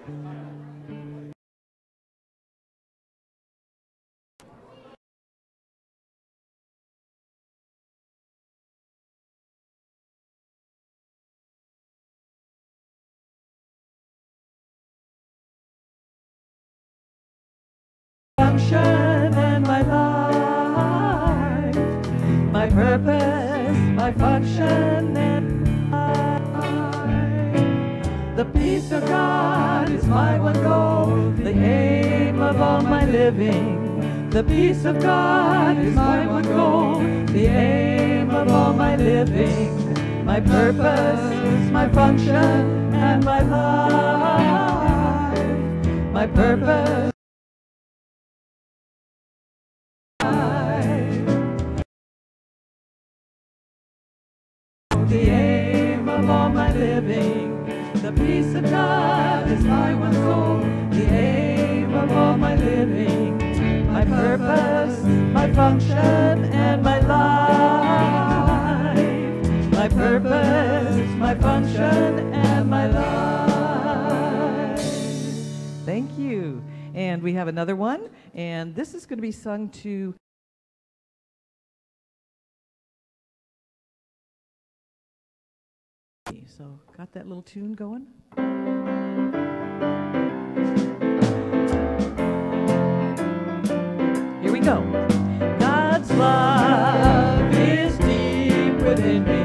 Function and my life, my purpose, my function and life. The peace of God is my one goal, the aim of all my living. The peace of God is my one goal, the aim of all my living. My purpose, my function and my life. My purpose. The aim of all my living, the peace of God is my one goal, the aim of all my living, my purpose, my function, and my life, my purpose, my function, and my life. Thank you. And we have another one, and this is going to be sung to so got that little tune going? Here we go. God's love is deep within me,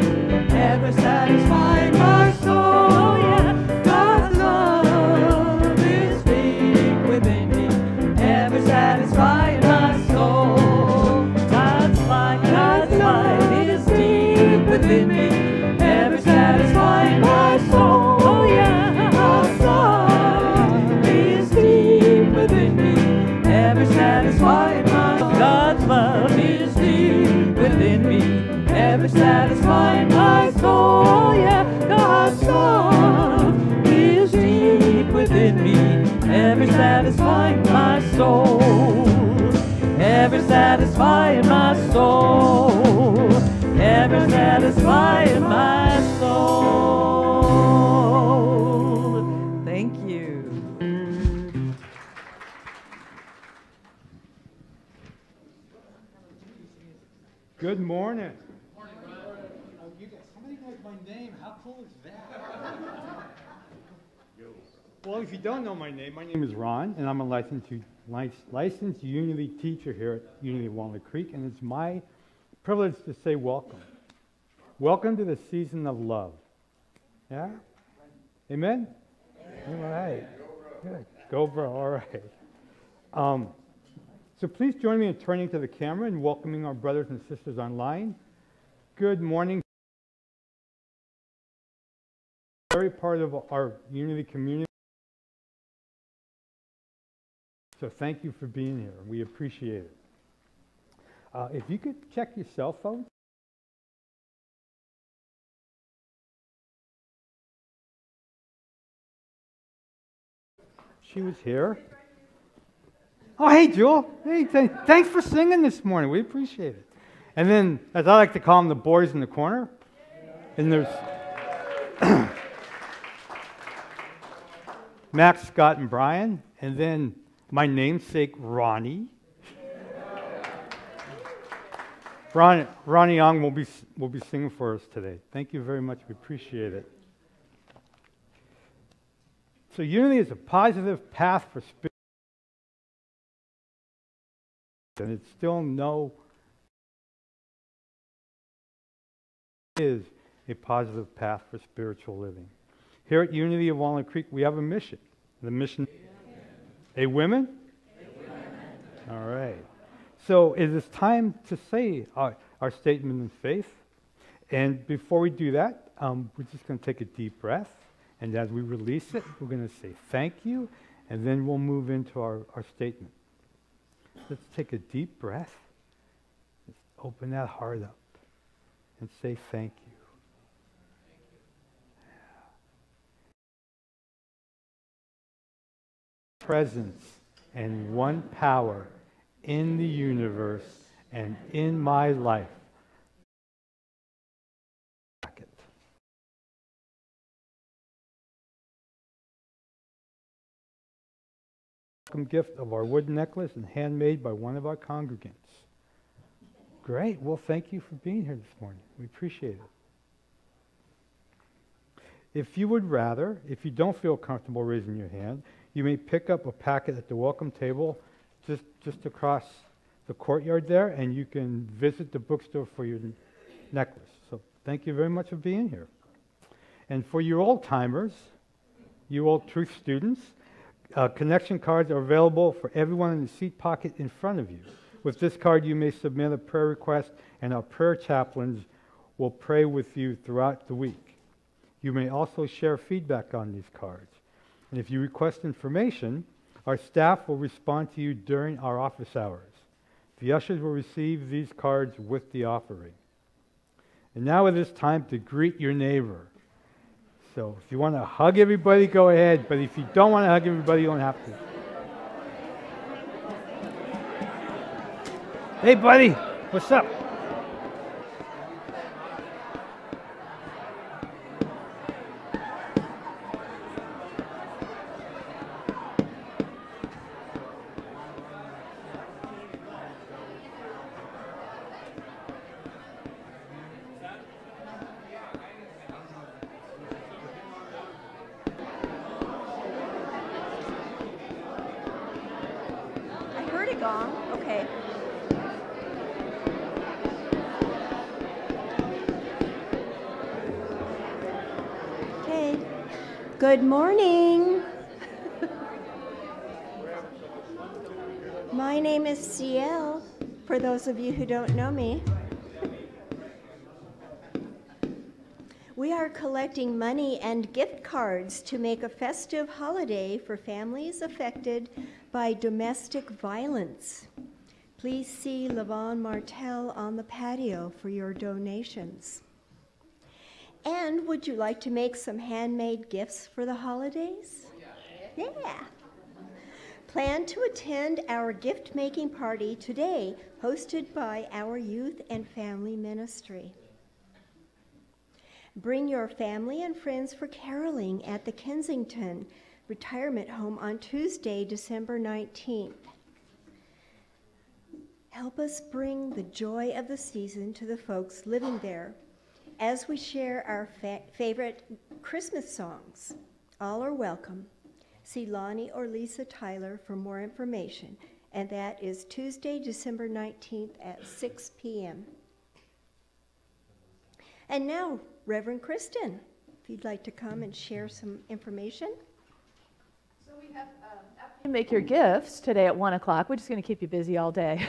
ever satisfying my soul. Yeah, God's love is deep within me, ever satisfying my soul. God's light is deep within me, ever satisfying my soul. Oh yeah, God's love is deep within me, ever satisfying my soul. God's love is deep within me, ever satisfying my soul. Oh yeah, God's love is deep within me, ever satisfying my soul. Ever satisfying my soul, ever satisfying my soul. Thank you. Good morning. You guys, somebody knows my name. How cool is that? Well, if you don't know my name is Ron, and I'm a licensed Unity teacher here at Unity Walnut Creek, and it's my privilege to say welcome. Welcome to the season of love. Yeah? Amen? All right. Good. Go, bro. All right. So please join me in turning to the camera and welcoming our brothers and sisters online. Good morning. Very part of our Unity community. So thank you for being here. We appreciate it. If you could check your cell phone. She was here. Oh, hey, Jewel. Hey, thanks for singing this morning. We appreciate it. And then, as I like to call them, the boys in the corner. And there's Max, Scott, and Brian. And then my namesake, Ronnie. Ronnie Young will be singing for us today. Thank you very much. We appreciate it. So unity is a positive path for spirit, and it's still is a positive path for spiritual living. Here at Unity of Walnut Creek, we have a mission. The mission, a women? All right. So it is time to say our statement of faith. And before we do that, we're just going to take a deep breath. And as we release it, we're going to say thank you. And then we'll move into our statement. Let's take a deep breath. Let's open that heart up and say thank you. Presence and one power in the universe and in my life. welcome gift of our wooden necklace and handmade by one of our congregants. Great. Well, thank you for being here this morning. We appreciate it. If you would rather, if you don't feel comfortable raising your hand, you may pick up a packet at the welcome table just across the courtyard there, and you can visit the bookstore for your necklace. So thank you very much for being here. And for you old-timers, you old Truth students, connection cards are available for everyone in the seat pocket in front of you. With this card, you may submit a prayer request, and our prayer chaplains will pray with you throughout the week. You may also share feedback on these cards. And if you request information, our staff will respond to you during our office hours. The ushers will receive these cards with the offering. And now it is time to greet your neighbor. So if you want to hug everybody, go ahead. But if you don't want to hug everybody, you don't have to. Hey, buddy, what's up? Gong. Okay. Okay. Good morning. My name is CL, for those of you who don't know me. We are collecting money and gift cards to make a festive holiday for families affected by domestic violence. Please see Levon Martel on the patio for your donations. And would you like to make some handmade gifts for the holidays? Yeah. Plan to attend our gift-making party today, hosted by our youth and family ministry. Bring your family and friends for caroling at the Kensington Retirement Home on Tuesday, December 19th. Help us bring the joy of the season to the folks living there as we share our favorite Christmas songs. All are welcome. See Lonnie or Lisa Tyler for more information, and that is Tuesday, December 19th at 6 p.m. And now, Reverend Kristen, if you'd like to come and share some information. So we have, after you make your gifts today at 1 o'clock, we're just going to keep you busy all day.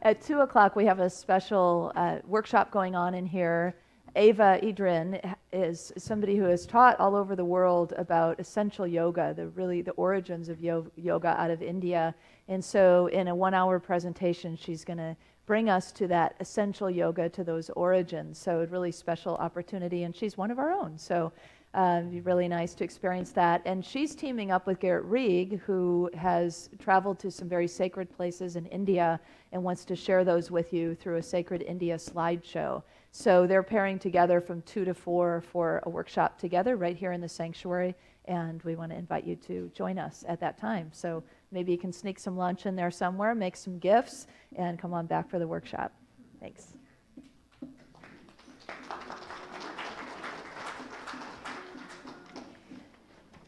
At 2 o'clock, we have a special workshop going on in here. Ava Idrin is somebody who has taught all over the world about essential yoga, the origins of yoga out of India. And so in a 1-hour presentation, she's going to bring us to that essential yoga, to those origins. So a really special opportunity, and she's one of our own. So it'd be really nice to experience that. And she's teaming up with Garrett Reig, who has traveled to some very sacred places in India and wants to share those with you through a Sacred India slideshow. So they're pairing together from 2 to 4 for a workshop together right here in the sanctuary, and we want to invite you to join us at that time. So maybe you can sneak some lunch in there somewhere, make some gifts, and come on back for the workshop. Thanks.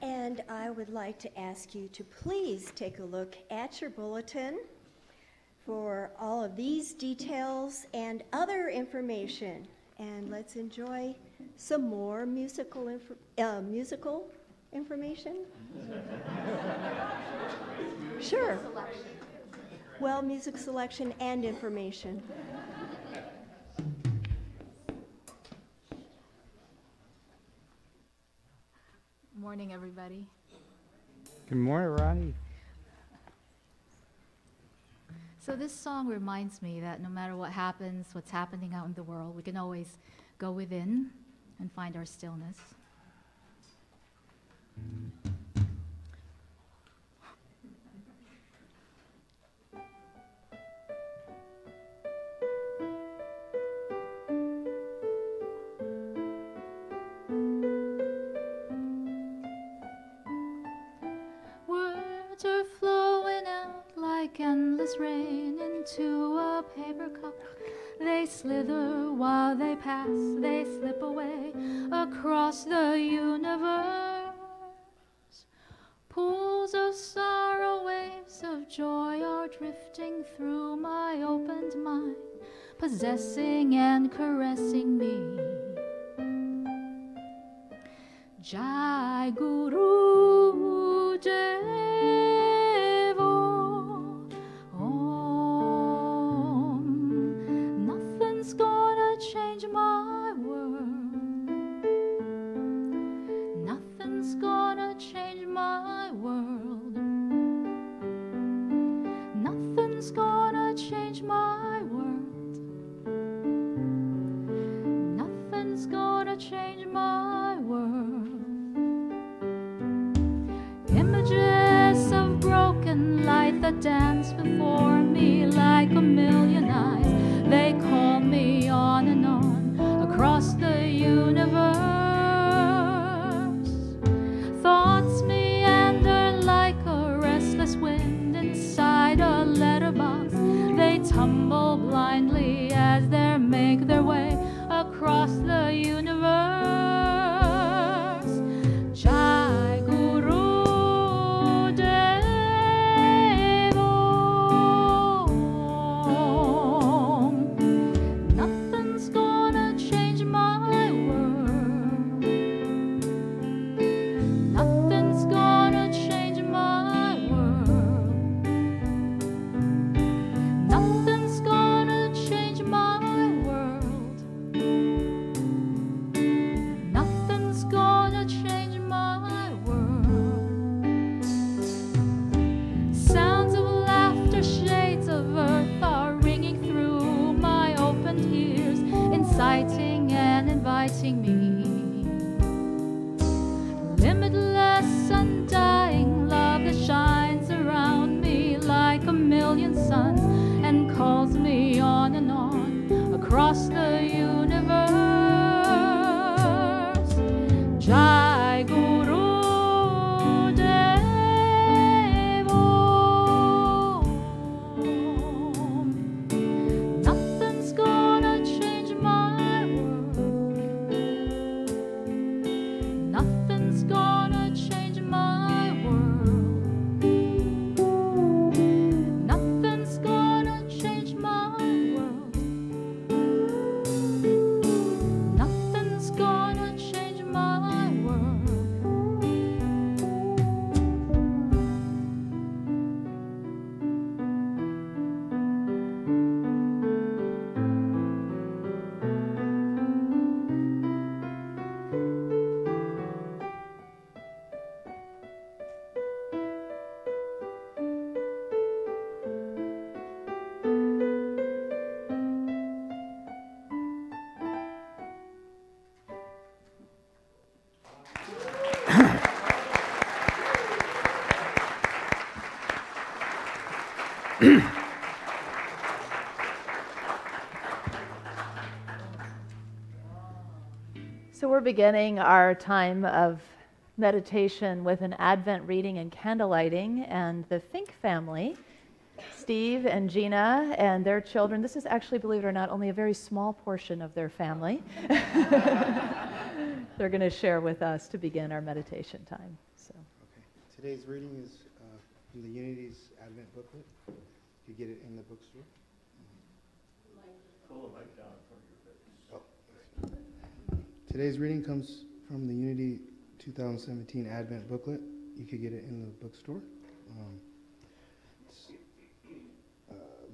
And I would like to ask you to please take a look at your bulletin for all of these details and other information. And let's enjoy some more musical information. Sure. Well, music selection and information. Morning, everybody. Good morning, Ronnie. So this song reminds me that no matter what happens, what's happening out in the world, we can always go within and find our stillness. Words are flowing slither while they pass, they slip away across the universe. Pools of sorrow, waves of joy are drifting through my opened mind, possessing and caressing me. Jai Guru Devo Om. Nothing's gonna change my world. Nothing's gonna change my world. Nothing's gonna change my world. Nothing's gonna change my world. Images of broken light that dance before me like a million eyes. They call me on and on across the universe. Thoughts meander like a restless wind inside a letterbox. They tumble blindly as they make their way across the universe. Jai Guru Devo Om. Nothing's gonna change my world. Nothing's gonna change my world. Nothing's gonna change my world. Nothing's gonna change my world. Sounds of laughter, shades of earth are ringing through my opened ears, inciting and inviting me. Limitless, undying love that shines around me like a million suns and calls me on and on across the universe. Jai Guru Devo Om. Nothing's gonna change my world. Nothing's gonna change my world. Nothing's gonna change my world. Nothing's gonna change my world. So we're beginning our time of meditation with an Advent reading and candlelighting, and the Fink family, Steve and Gina and their children. This is actually, believe it or not, only a very small portion of their family. They're going to share with us to begin our meditation time. So, okay. Today's reading is from the Unity's Advent booklet. You get it in the bookstore. Pull the mic down from your face. Oh. Today's reading comes from the Unity 2017 Advent booklet. You could get it in the bookstore.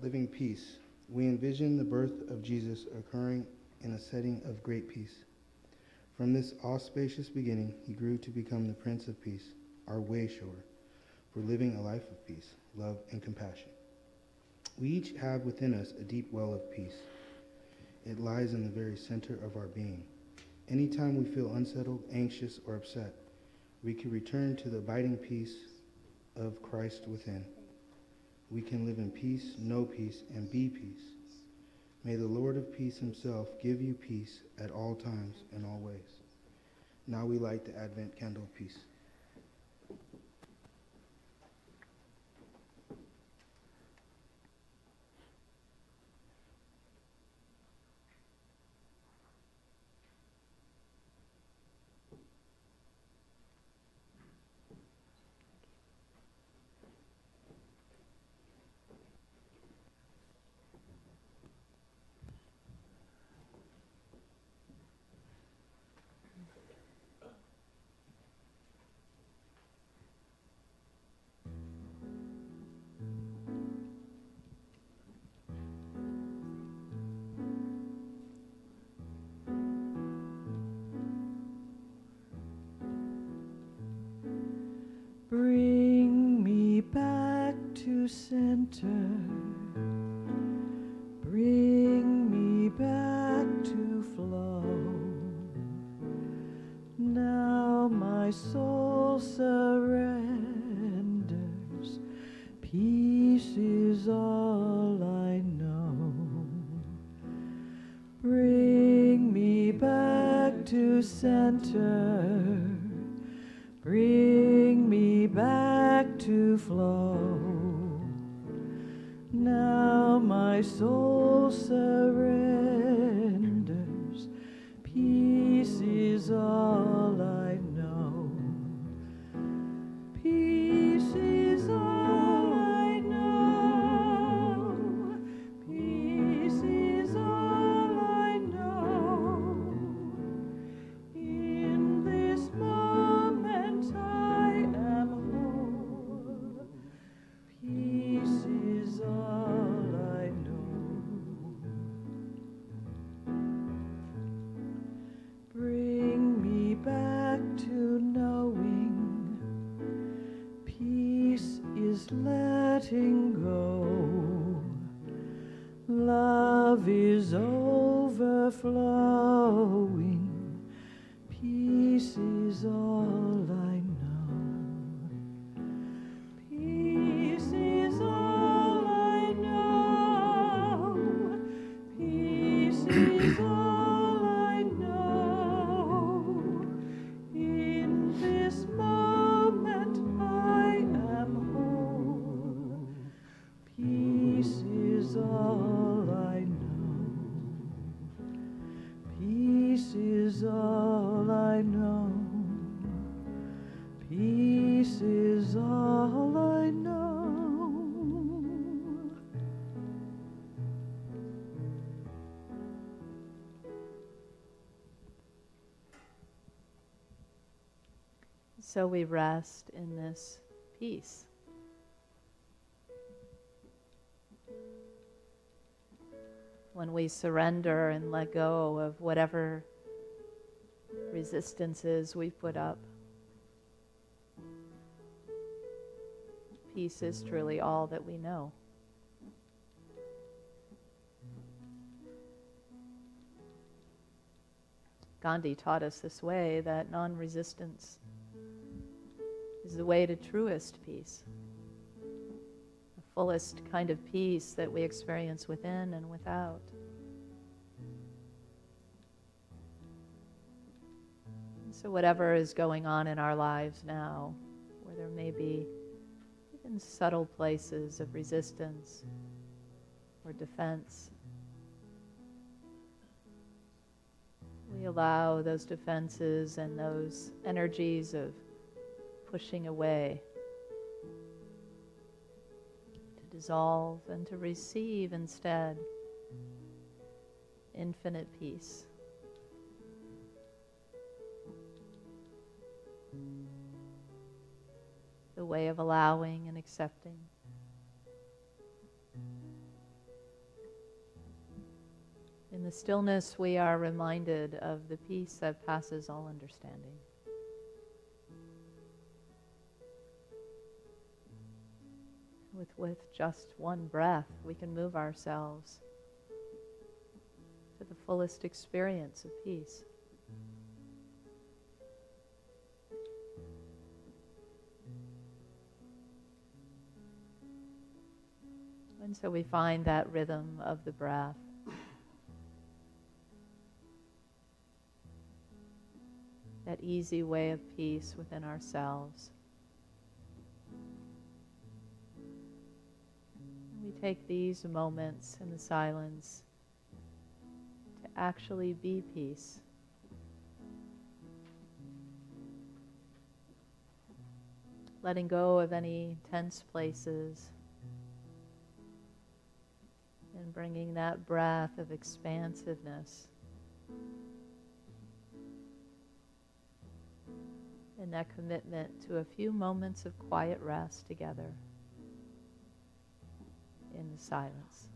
Living Peace. We envision the birth of Jesus occurring in a setting of great peace. From this auspicious beginning, he grew to become the Prince of Peace, our way shower for living a life of peace, love, and compassion. We each have within us a deep well of peace. It lies in the very center of our being. Anytime we feel unsettled, anxious, or upset, we can return to the abiding peace of Christ within. We can live in peace, know peace, and be peace. May the Lord of peace himself give you peace at all times and all ways. Now we light the Advent candle of peace. my soul surrenders, peace is all I know. Bring me back to center, bring me back to flow. Now my soul surrenders, peace is all I know. Peace is all I know. Peace is all I know. In this moment I am whole. Peace is all I know. Bring me back to knowing. Peace is letting go. Love is overflowing. Peace is all I know. Peace is all I know. Peace is all I know. In this moment I am whole. Peace is all I know. Peace is all I know. Peace is all I know. So we rest in this peace. When we surrender and let go of whatever resistances we put up, peace is truly all that we know. Gandhi taught us this way, that non-resistance is the way to truest peace, the fullest kind of peace that we experience within and without. So whatever is going on in our lives now, where there may be even subtle places of resistance or defense, we allow those defenses and those energies of pushing away to dissolve and to receive instead infinite peace. The way of allowing and accepting. In the stillness, we are reminded of the peace that passes all understanding. With just one breath, we can move ourselves to the fullest experience of peace. And so we find that rhythm of the breath. That easy way of peace within ourselves. We take these moments in the silence to actually be peace. Letting go of any tense places and bringing that breath of expansiveness and that commitment to a few moments of quiet rest together in the silence.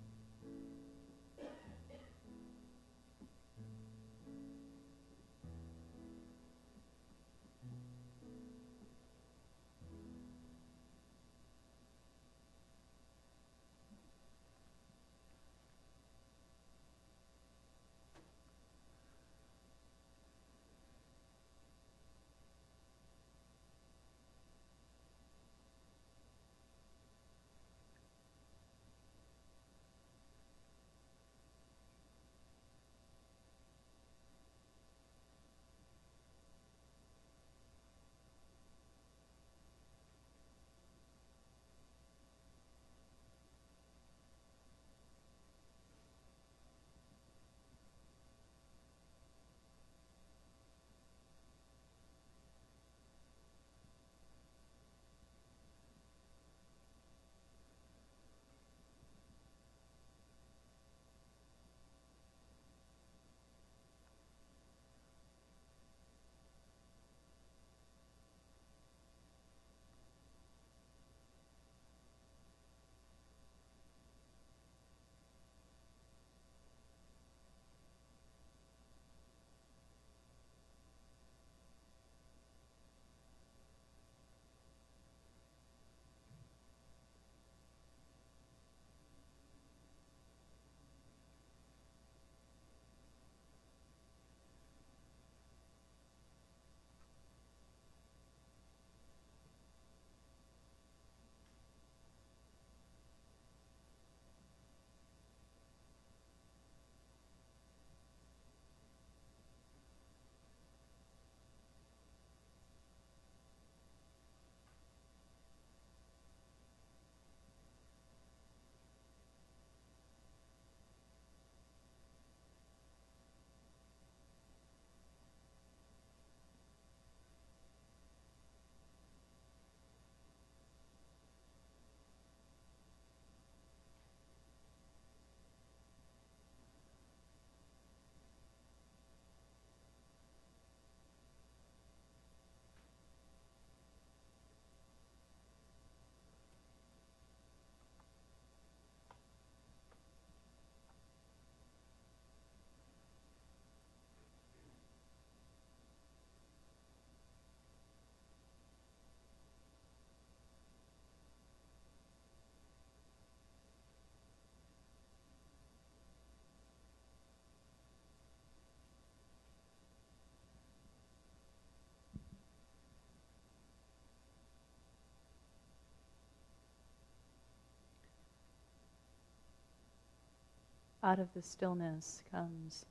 Out of the stillness comes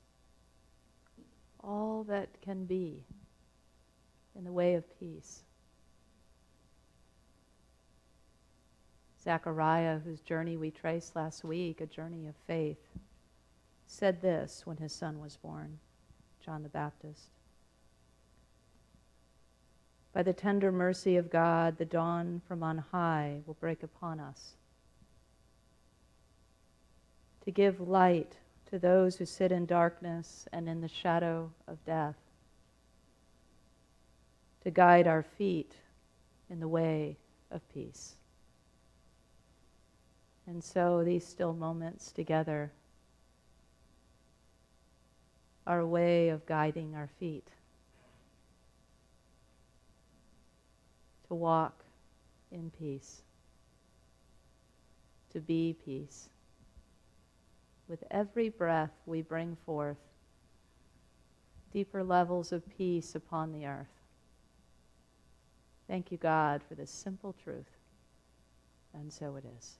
all that can be in the way of peace. Zechariah, whose journey we traced last week, a journey of faith, said this when his son was born, John the Baptist. By the tender mercy of God, the dawn from on high will break upon us, to give light to those who sit in darkness and in the shadow of death, to guide our feet in the way of peace. And so these still moments together are a way of guiding our feet to walk in peace, to be peace. With every breath we bring forth deeper levels of peace upon the earth. Thank you, God, for this simple truth. And so it is.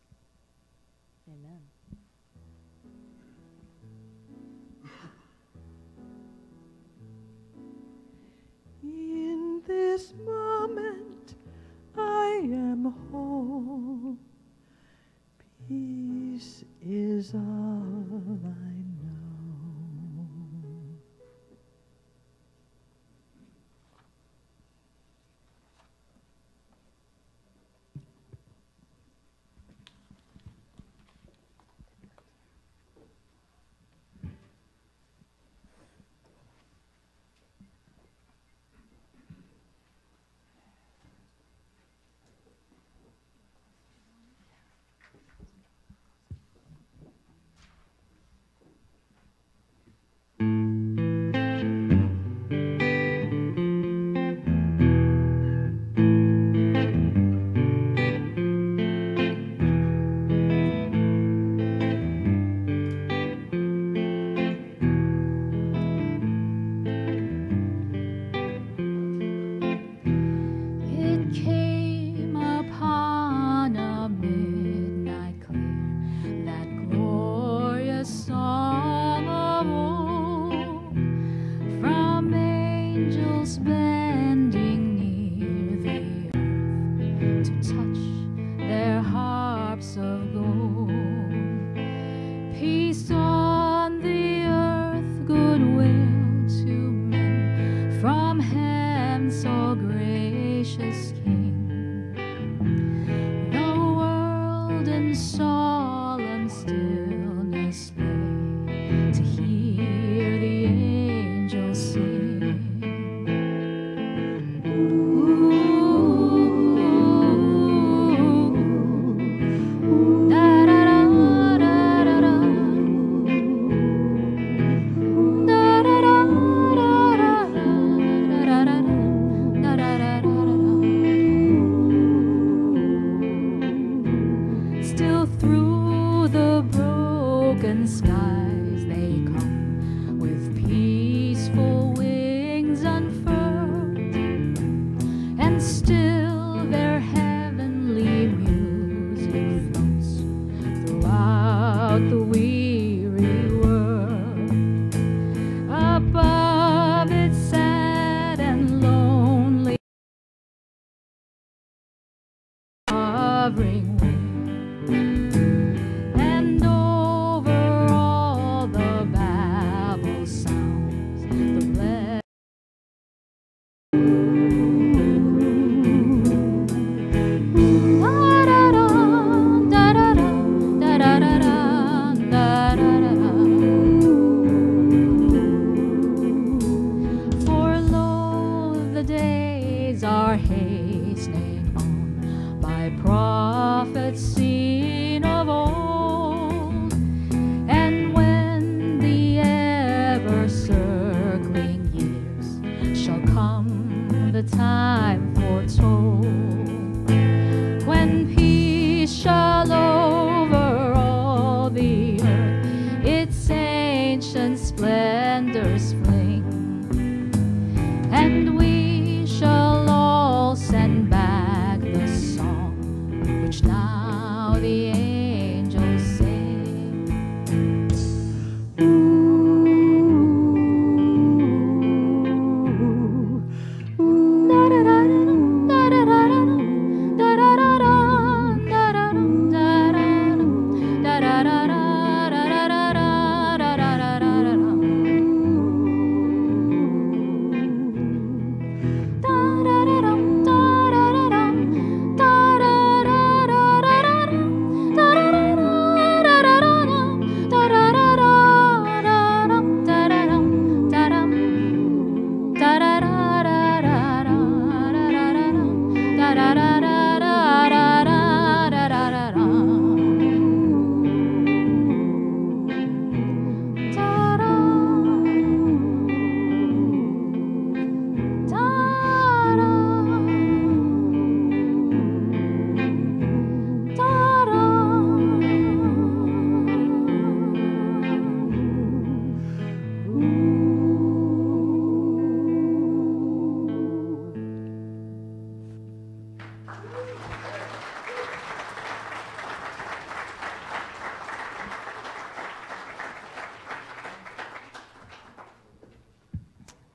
Amen. In this moment I am whole. Peace is all I know.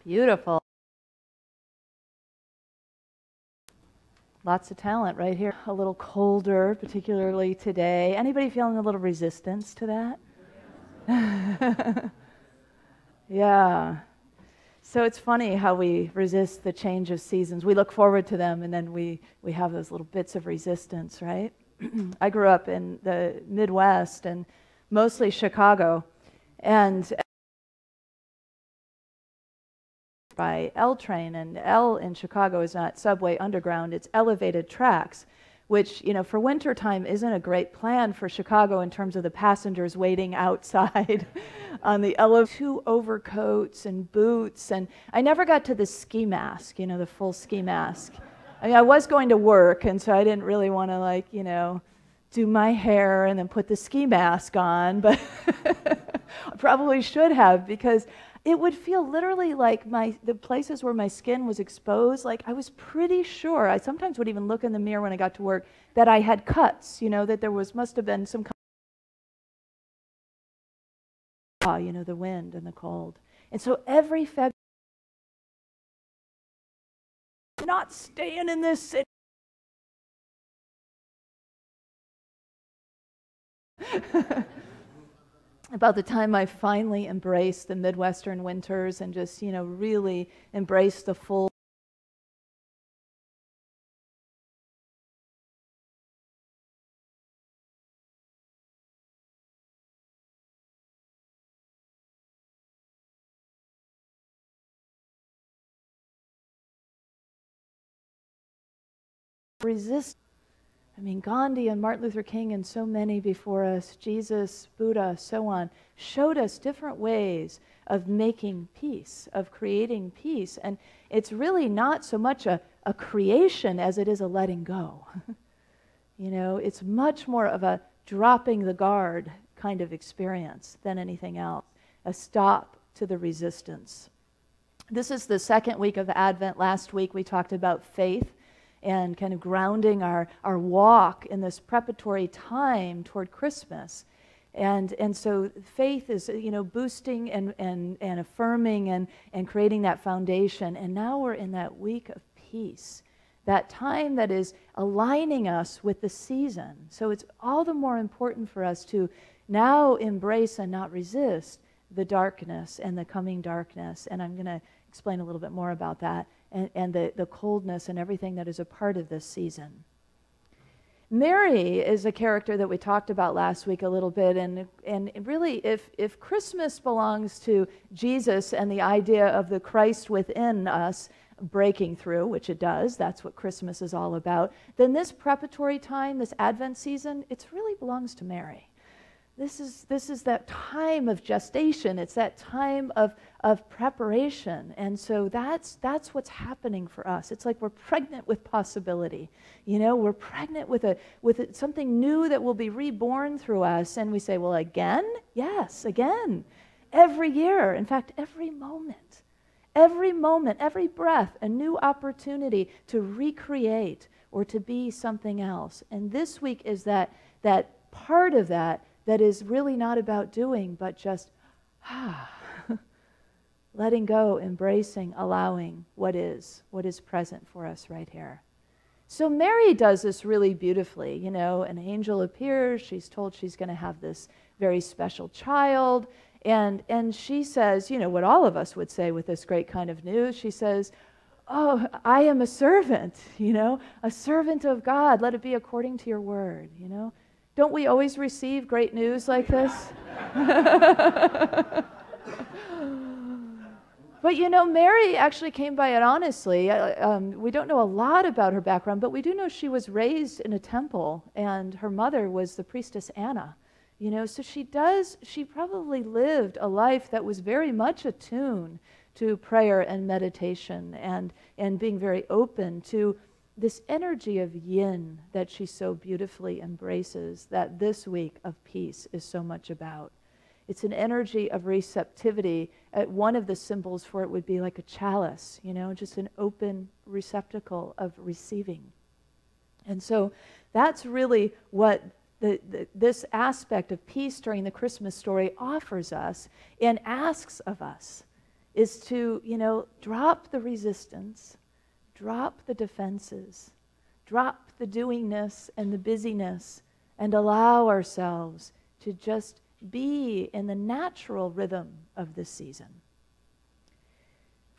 Beautiful. Lots of talent right here. A little colder, particularly today. Anybody feeling a little resistance to that? Yeah. So it's funny how we resist the change of seasons. We look forward to them, and then we have those little bits of resistance, right? I grew up in the Midwest, and mostly Chicago, and by L train, and L in Chicago is not subway underground, it's elevated tracks, which, you know, for wintertime isn't a great plan for Chicago in terms of the passengers waiting outside on the elevator. 2 overcoats and boots, and I never got to the ski mask, you know, the full ski mask. I mean, I was going to work, and so I didn't really want to, like, you know, do my hair and then put the ski mask on, but I probably should have, because it would feel literally like the places where my skin was exposed, like I was pretty sure, I sometimes would even look in the mirror when I got to work, that I had cuts, you know, that there must have been some kind of, you know, the wind and the cold. And so every February, not staying in this city. About the time I finally embraced the Midwestern winters and just, you know, really embraced the full resist. I mean, Gandhi and Martin Luther King and so many before us, Jesus, Buddha, so on, showed us different ways of making peace, of creating peace. And it's really not so much a creation as it is a letting go. You know, it's much more of a dropping the guard kind of experience than anything else, a stop to the resistance. This is the second week of Advent. Last week we talked about faith and kind of grounding our walk in this preparatory time toward Christmas. And so faith is, you know, boosting and affirming and creating that foundation. And now we're in that week of peace, that time that is aligning us with the season. So it's all the more important for us to now embrace and not resist the darkness and the coming darkness. And I'm going to explain a little bit more about that. And the coldness and everything that is a part of this season. Mary is a character that we talked about last week a little bit, and really if Christmas belongs to Jesus and the idea of the Christ within us breaking through, which it does, that's what Christmas is all about, then this preparatory time, this Advent season, it really belongs to Mary. This is that time of gestation. It's that time of preparation. And so that's what's happening for us. It's like we're pregnant with possibility. You know, we're pregnant with something new that will be reborn through us. And we say, well, again? Yes, again. Every year. In fact, every moment, every breath, a new opportunity to recreate or to be something else. And this week is that part of that is really not about doing, but just letting go, embracing, allowing what is present for us right here. So Mary does this really beautifully. You know, an angel appears. She's told she's going to have this very special child. And she says, you know, what all of us would say with this great kind of news. She says, oh, I am a servant, you know, a servant of God. Let it be according to your word, you know. Don't we always receive great news like this? But you know, Mary actually came by it honestly. We don't know a lot about her background, but we do know she was raised in a temple, and her mother was the priestess Anna. You know, so she probably lived a life that was very much attuned to prayer and meditation and being very open to this energy of yin that she so beautifully embraces, that this week of peace is so much about. It's an energy of receptivity. One of the symbols for it would be like a chalice, you know, just an open receptacle of receiving. And so that's really what this aspect of peace during the Christmas story offers us and asks of us. is to, drop the resistance, drop the defenses, drop the doingness and the busyness, and allow ourselves to just be in the natural rhythm of this season.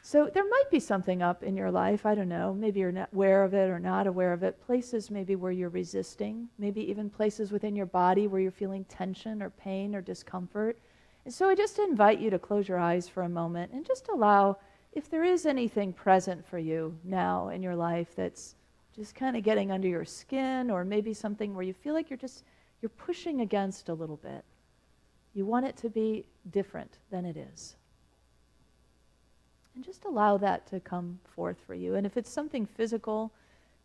So there might be something up in your life, I don't know, maybe you're not aware of it or not aware of it, places maybe where you're resisting, maybe even places within your body where you're feeling tension or pain or discomfort. And so I just invite you to close your eyes for a moment and just allow, if there is anything present for you now in your life that's just kind of getting under your skin, or maybe something where you feel like you're pushing against a little bit. You want it to be different than it is. And just allow that to come forth for you. And if it's something physical,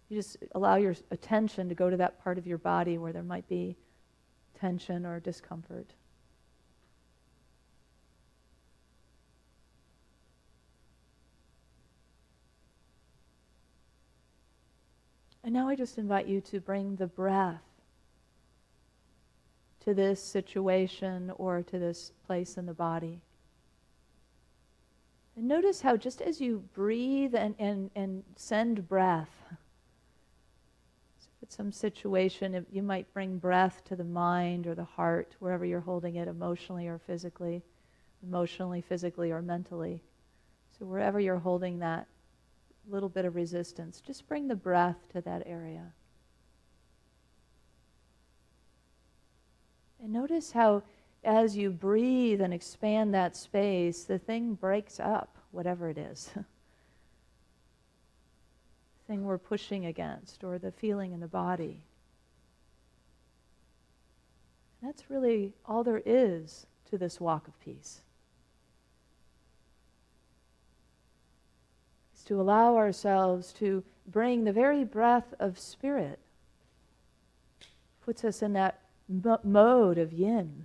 you just allow your attention to go to that part of your body where there might be tension or discomfort. And now I just invite you to bring the breath to this situation or to this place in the body. And notice how just as you breathe and send breath, so if it's some situation, you might bring breath to the mind or the heart, wherever you're holding it emotionally, physically, or mentally. So wherever you're holding that little bit of resistance, just bring the breath to that area. And notice how as you breathe and expand that space, the thing breaks up, whatever it is. The thing we're pushing against, or the feeling in the body. And that's really all there is to this walk of peace. It's to allow ourselves to bring the very breath of spirit. Puts us in that mode of yin,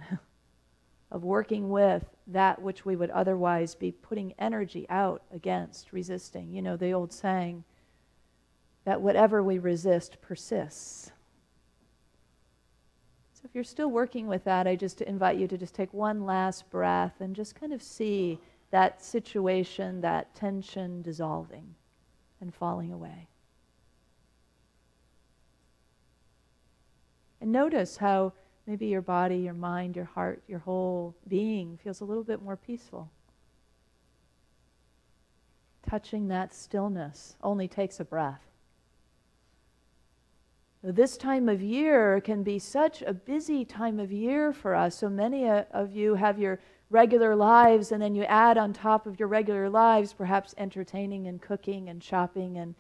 of working with that which we would otherwise be putting energy out against, resisting. You know, the old saying that whatever we resist persists. So if you're still working with that, I just invite you to just take one last breath and just kind of see that situation, that tension dissolving and falling away. And notice how maybe your body, your mind, your heart, your whole being feels a little bit more peaceful. Touching that stillness only takes a breath. This time of year can be such a busy time of year for us. So many of you have your regular lives, and then you add on top of your regular lives perhaps entertaining and cooking and shopping and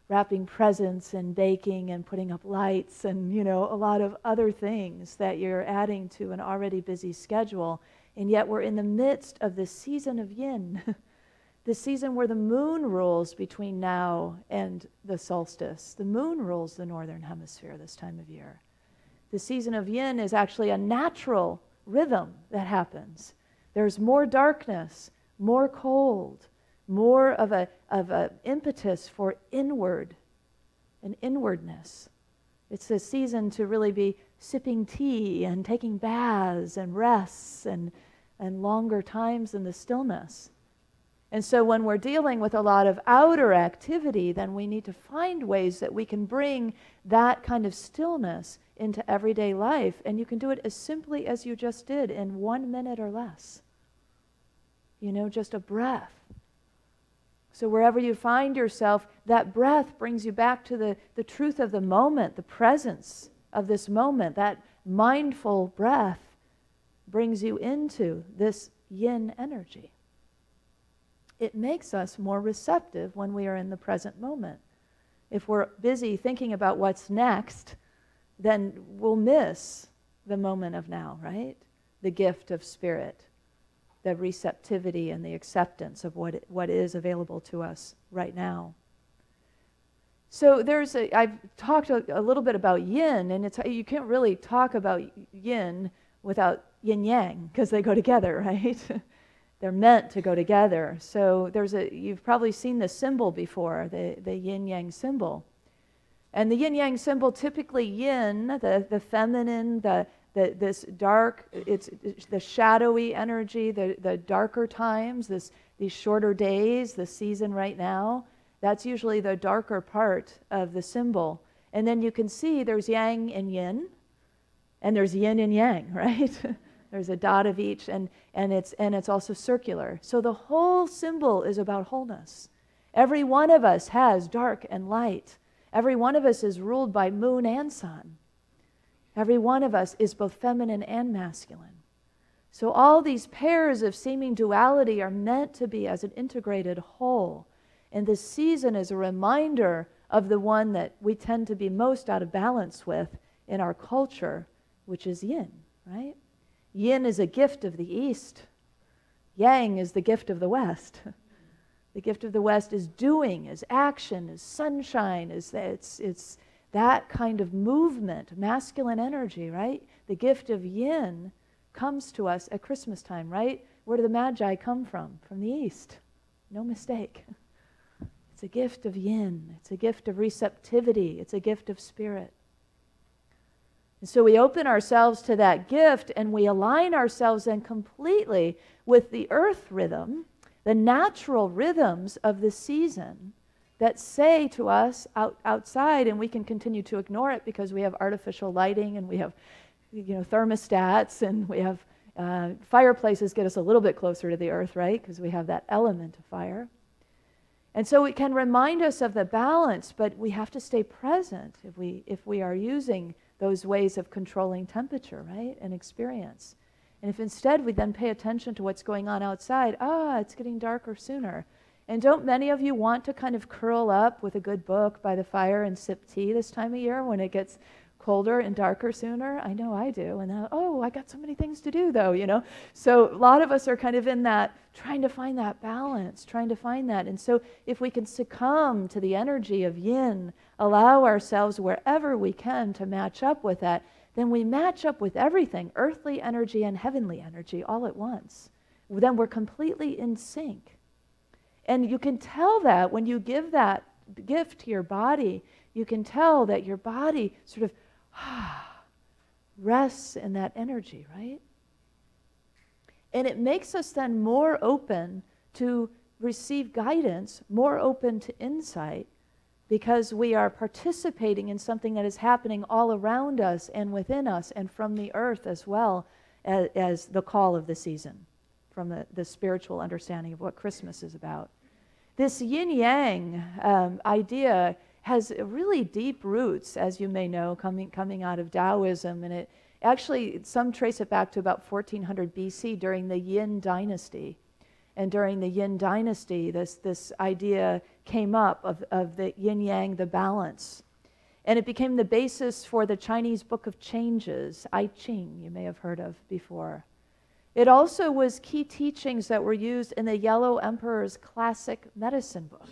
wrapping presents and baking and putting up lights and, a lot of other things that you're adding to an already busy schedule. And yet we're in the midst of this season of yin, the season where the moon rules between now and the solstice. The moon rules the northern hemisphere this time of year. The season of yin is actually a natural rhythm that happens. There's more darkness, more cold, more of a impetus for inward and inwardness. It's a season to really be sipping tea and taking baths and rests and longer times in the stillness. And so when we're dealing with a lot of outer activity, then we need to find ways that we can bring that kind of stillness into everyday life. And you can do it as simply as you just did in 1 minute or less. Just a breath. So wherever you find yourself, that breath brings you back to the truth of the moment, the presence of this moment. That mindful breath brings you into this yin energy. It makes us more receptive when we are in the present moment. If we're busy thinking about what's next, then we'll miss the moment of now, right? The gift of spirit, the receptivity and the acceptance of what is available to us right now. So I've talked a little bit about yin, and you can't really talk about yin without yin yang, because they go together, right? They're meant to go together. So you've probably seen the symbol before, the yin-yang symbol. And the yin-yang symbol, typically yin, the feminine, the This dark, it's the shadowy energy, the darker times, these shorter days, the season right now, that's usually the darker part of the symbol. And then you can see there's yang and yin, and there's yin and yang, right? There's a dot of each, and it's also circular. So the whole symbol is about wholeness. Every one of us has dark and light. Every one of us is ruled by moon and sun. Every one of us is both feminine and masculine. So all these pairs of seeming duality are meant to be as an integrated whole. And this season is a reminder of the one that we tend to be most out of balance with in our culture, which is yin, right? Yin is a gift of the East. Yang is the gift of the West. The gift of the West is doing, is action, is sunshine, it's that kind of movement, masculine energy, right? The gift of yin comes to us at Christmas time, right? Where do the Magi come from? From the East. No mistake. It's a gift of yin. It's a gift of receptivity. It's a gift of spirit. And so we open ourselves to that gift, and we align ourselves then completely with the earth rhythm, the natural rhythms of the season that say to us outside, and we can continue to ignore it because we have artificial lighting and we have thermostats, and we have fireplaces get us a little bit closer to the earth, right? Because we have that element of fire. And so it can remind us of the balance, but we have to stay present if we are using those ways of controlling temperature, right, and experience. And if instead we then pay attention to what's going on outside, it's getting darker sooner. And don't many of you want to kind of curl up with a good book by the fire and sip tea this time of year when it gets colder and darker sooner? I know I do. And then, I got so many things to do though, So a lot of us are kind of in that, trying to find that balance, trying to find that. And so if we can succumb to the energy of yin, allow ourselves wherever we can to match up with that, then we match up with everything, earthly energy and heavenly energy all at once. Then we're completely in sync. And you can tell that when you give that gift to your body, you can tell that your body sort of rests in that energy, right? And it makes us then more open to receive guidance, more open to insight, because we are participating in something that is happening all around us and within us and from the earth as well as the call of the season, from the spiritual understanding of what Christmas is about. This yin-yang idea has really deep roots, as you may know, coming out of Taoism, and it actually, some trace it back to about 1400 BC during the Yin dynasty. And during the Yin dynasty, this idea came up of the yin-yang, the balance. And it became the basis for the Chinese Book of Changes, I Ching, you may have heard of before. It also was key teachings that were used in the Yellow Emperor's classic medicine book.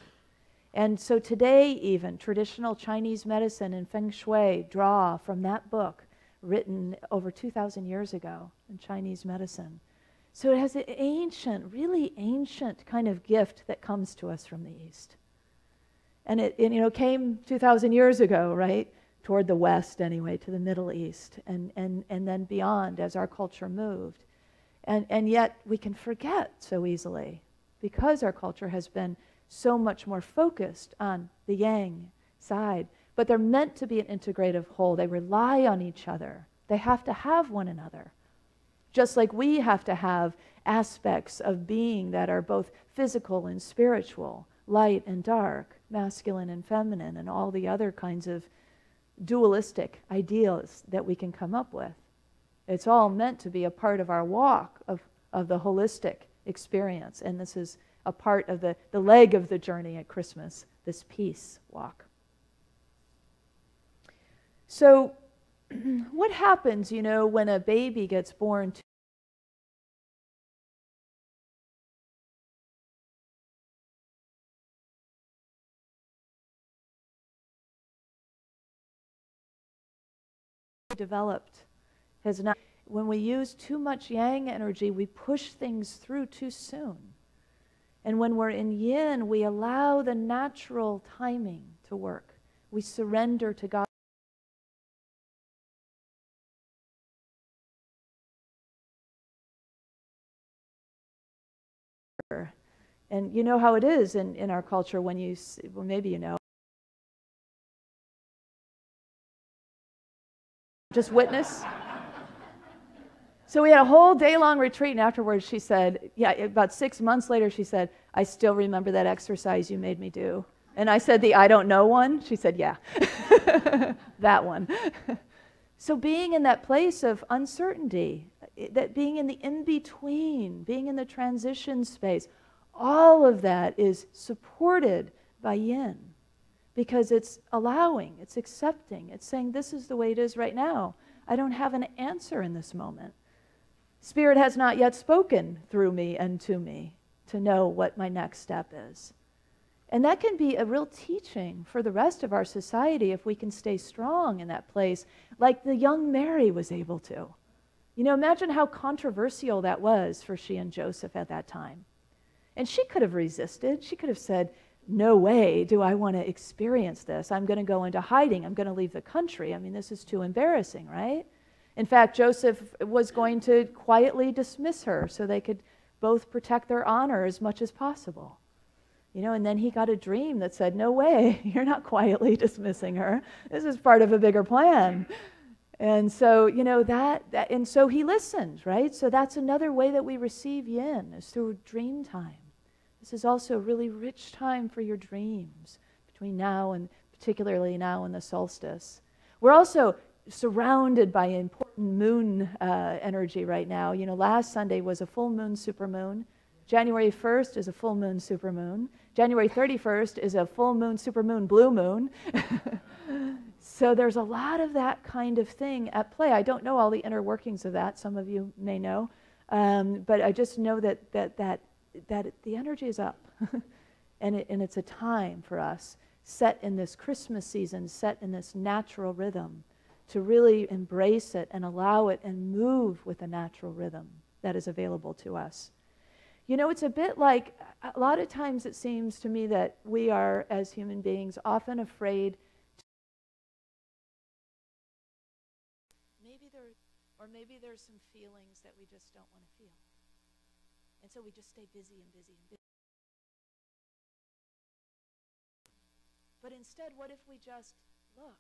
And so today even, traditional Chinese medicine and feng shui draw from that book written over 2,000 years ago in Chinese medicine. So it has an ancient, really ancient kind of gift that comes to us from the East. And it came 2,000 years ago, right? Toward the West anyway, to the Middle East, and then beyond as our culture moved. And yet we can forget so easily because our culture has been so much more focused on the yang side. But they're meant to be an integrative whole. They rely on each other. They have to have one another. Just like we have to have aspects of being that are both physical and spiritual, light and dark, masculine and feminine, and all the other kinds of dualistic ideals that we can come up with. It's all meant to be a part of our walk of the holistic experience. And this is a part of the leg of the journey at Christmas, this peace walk. So what happens, when a baby gets born to developed, has not. When we use too much yang energy, we push things through too soon. And when we're in yin, we allow the natural timing to work. We surrender to God. And you know how it is in our culture when you, well, maybe you know, just witness. So we had a whole day-long retreat, and afterwards she said, yeah, about 6 months later, she said, I still remember that exercise you made me do. And I said, the I don't know one? She said, yeah, that one. So being in that place of uncertainty, that being in the in-between, being in the transition space, all of that is supported by yin, because it's allowing, it's accepting, it's saying this is the way it is right now. I don't have an answer in this moment. Spirit has not yet spoken through me and to me to know what my next step is. And that can be a real teaching for the rest of our society if we can stay strong in that place, like the young Mary was able to. You know, imagine how controversial that was for she and Joseph at that time. And she could have resisted. She could have said, no way do I want to experience this. I'm going to go into hiding. I'm going to leave the country. I mean, this is too embarrassing, right? In fact, Joseph was going to quietly dismiss her so they could both protect their honor as much as possible. You know, and then he got a dream that said, no way, you're not quietly dismissing her. This is part of a bigger plan. And so, you know, and so he listened, right? So that's another way that we receive yin, is through dream time. This is also a really rich time for your dreams between now and particularly now and the solstice. We're also surrounded by important moon energy right now. You know, last Sunday was a full moon, supermoon. January 1st is a full moon, supermoon. January 31st is a full moon, supermoon, blue moon. So there's a lot of that kind of thing at play. I don't know all the inner workings of that. Some of you may know. But I just know that the energy is up. and it's a time for us, set in this Christmas season, set in this natural rhythm, to really embrace it and allow it and move with the natural rhythm that is available to us. You know, it's a bit like, a lot of times it seems to me that we are, as human beings, often afraid maybe there's some feelings that we just don't want to feel. And so we just stay busy and busy and busy. But instead, what if we just look